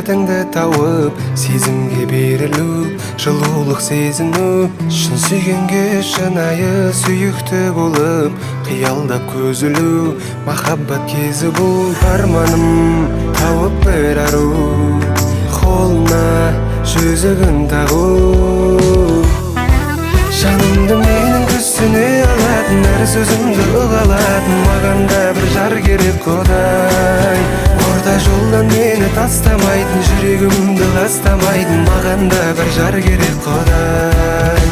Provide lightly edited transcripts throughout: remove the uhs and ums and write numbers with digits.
артыңды тауып, сезімге берілу, жылулық сезіну, шын сүйгенге шынайы сүйікті болып, қиялдап көз ілу, махаббат кезі бұл. Арманым тауып бір ару, қолына жүзігін тағу, жанымды менің түсіне алатын, әр сөзімді ұғалатын, маған да бір жар керек Құдай. Орта жолдан мені тастамайтын, жүрегімді ластамайтын, маған да бір жар керек Құдай.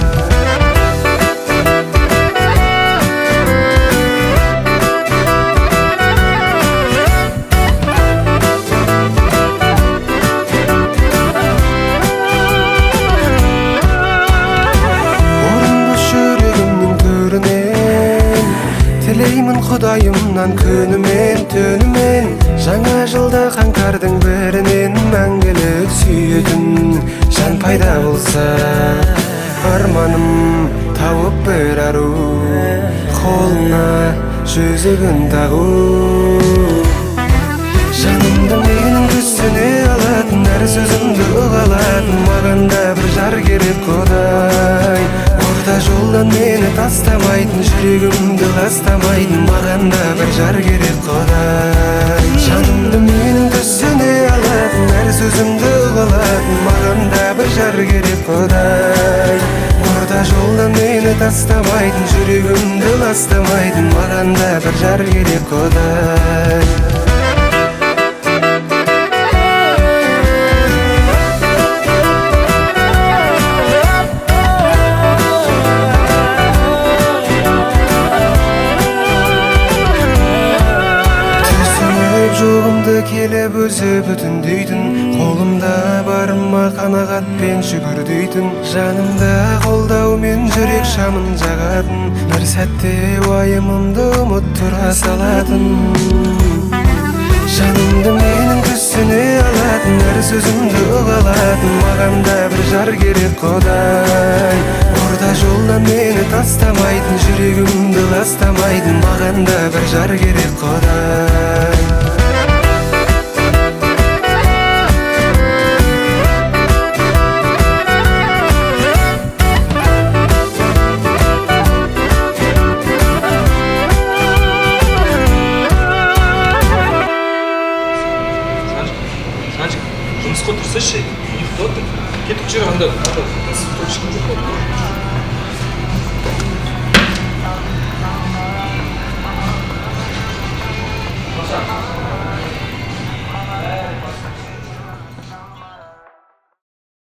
Тілеймін Құдайымнан күнімен түнімен, жаңа жылда қаңтардың бірінен мәңгілік сүйетін жан пайда болса. Арманым тауып бір ару, қолына жүзігін тағу, жанымды менің түсіне алатын, әр сөзімді ұғалатын, маған да бір жар керек Құдай. Орта жолдан мені тастамайтын, жүрегімді ластамайтын, маған да бір жар керек Құдай. Жанымды менің түсіне алатын, әр сөзімді ұғалатын, маған да бір жар керек Құдай. Орта жолдан мені тастамайтын, жүрегімді ластамайтын, маған да бір жар керек Құдай. Жоғымды келіп өзі бүтіндейтін, қолымда барыма қанағатпен шүкір дейтін, жанымда қолдаумен жүрек шамын жағатын, бір сәтте уайымымды ұмыттыра салатын, жанымды менің түсіне алатын, әр сөзімді ұғалатын, маған да бір жар керек Құдай. Орта жолдан мені тастамайтын, жүрегімді ластамайтын, маған да бір жар керек Құдай. жұмысқа тұрсайшы, ұйықтап отыр. Кетіп жүр анда ешкім жоқ қой.